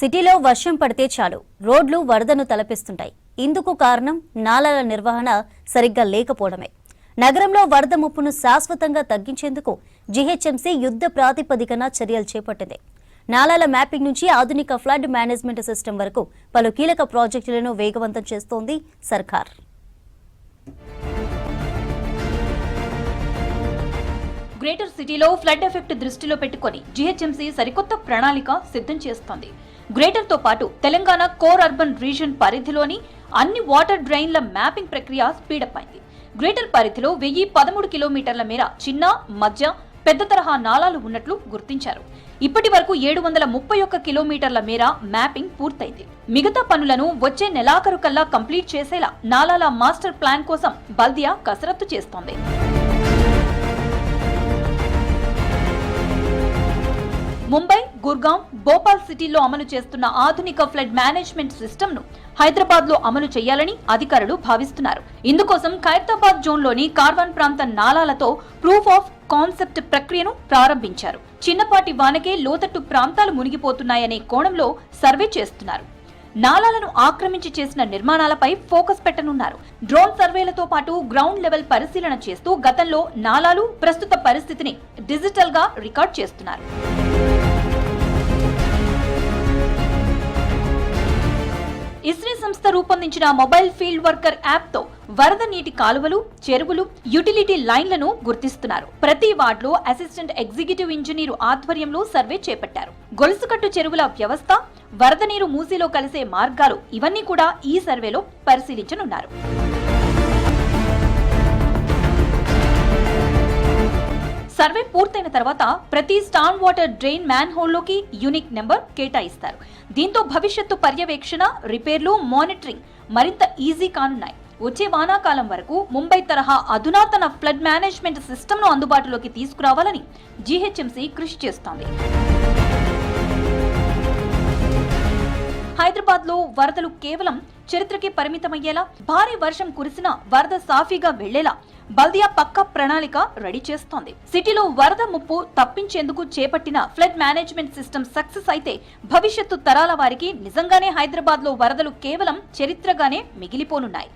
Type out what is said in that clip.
సిటీలో వర్షం పడితే చాలు రోడ్లు వరదను తలపిస్తుంటాయి. ఇందుకు కారణం నాలాల నిర్వహణ సరిగ్గా లేకపోవడమే. నగరంలో వరద ముప్పును శాశ్వతంగా తగ్గించేందుకు జీహెచ్ఎంసీ యుద్ధ ప్రాతిపదికన చర్యలు చేపట్టింది. నాలాల మ్యాపింగ్ నుంచి ఆధునిక ఫ్లడ్ మేనేజ్మెంట్ సిస్టమ్ వరకు పలు కీలక ప్రాజెక్టులను వేగవంతం చేస్తోంది సర్కార్. గ్రేటర్ సిటీలో ఫ్లడ్ ఎఫెక్ట్ దృష్టిలో పెట్టుకుని జీహెచ్ఎంసీ సరికొత్త ప్రణాళిక సిద్ధం చేస్తోంది. గ్రేటర్ తో పాటు తెలంగాణ కోర్ అర్బన్ రీజియన్ పరిధిలోని అన్ని వాటర్ డ్రైన్ల మ్యాపింగ్ ప్రక్రియ స్పీడప్ అయింది. గ్రేటర్ పరిధిలో 1013 కిలోమీటర్ల మేర చిన్న, మధ్య, పెద్ద తరహా నాలాలు ఉన్నట్లు గుర్తించారు. ఇప్పటి వరకు 731 కిలోమీటర్ల మేర మ్యాపింగ్ పూర్తయింది. మిగతా పనులను వచ్చే నెలాఖరు కల్లా కంప్లీట్ చేసేలా నాలాల మాస్టర్ ప్లాన్ కోసం బల్దియా కసరత్తు చేస్తోంది. ముంబై, గుర్గాం, భోపాల్ సిటీల్లో అమలు చేస్తున్న ఆధునిక ఫ్లడ్ మేనేజ్మెంట్ సిస్టమ్ ను హైదరాబాద్ లో అమలు చేయాలని అధికారులు భావిస్తున్నారు. ఇందుకోసం ఖైరతాబాద్ జోన్లోని కార్వాన్ ప్రాంత నాలాలతో ప్రూఫ్ ఆఫ్ కాన్సెప్ట్ ప్రక్రియను ప్రారంభించారు. చిన్నపాటి వానకే లోతట్టు ప్రాంతాలు మునిగిపోతున్నాయనే కోణంలో సర్వే చేస్తున్నారు. నాలాలను ఆక్రమించి చేసిన నిర్మాణాలపై ఫోకస్ పెట్టనున్నారు. డ్రోన్ సర్వేలతో పాటు గ్రౌండ్ లెవెల్ పరిశీలన చేస్తూ గతంలో నాలాలు, ప్రస్తుత పరిస్థితిని డిజిటల్ గా రికార్డ్ చేస్తున్నారు. ఇస్రీ సంస్థ రూపొందించిన మొబైల్ ఫీల్డ్ వర్కర్ యాప్ తో వరద నీటి కాలువలు, చెరువులు, యుటిలిటీ లైన్లను గుర్తిస్తున్నారు. ప్రతి వార్డులో అసిస్టెంట్ ఎగ్జిక్యూటివ్ ఇంజనీరు ఆధ్వర్యంలో సర్వే చేపట్టారు. గొలుసుకట్టు చెరువుల వ్యవస్థ, వరద నీరు మూసీలో కలిసే మార్గాలు ఇవన్నీ కూడా ఈ సర్వేలో పరిశీలించనున్నారు. సర్వే పూర్తయిన తర్వాత ప్రతి స్టార్మ్ వాటర్ డ్రైన్ మ్యాన్ హోల్లోకి యూనిక్ నెంబర్ కేటాయిస్తారు. దీంతో భవిష్యత్తు పర్యవేక్షణ, రిపేర్లు, మానిటరింగ్ మరింత ఈజీ కానున్నాయి. వచ్చే వానాకాలం వరకు ముంబై తరహా అధునాతన ఫ్లడ్ మేనేజ్మెంట్ సిస్టమ్ను అందుబాటులోకి తీసుకురావాలని జీహెచ్ఎంసీ కృషి చేస్తోంది. హైదరాబాద్ లో వరదలు కేవలం చరిత్రకే పరిమితమయ్యేలా, భారీ వర్షం కురిసినా వరద సాఫీగా వెళ్లేలా బల్దియా పక్కా ప్రణాళిక రెడీ చేస్తోంది. సిటీలో వరద ముప్పు తప్పించేందుకు చేపట్టిన ఫ్లడ్ మేనేజ్మెంట్ సిస్టమ్ సక్సెస్ అయితే భవిష్యత్తు తరాల వారికి నిజంగానే హైదరాబాద్ లో వరదలు కేవలం చరిత్రగానే మిగిలిపోనున్నాయి.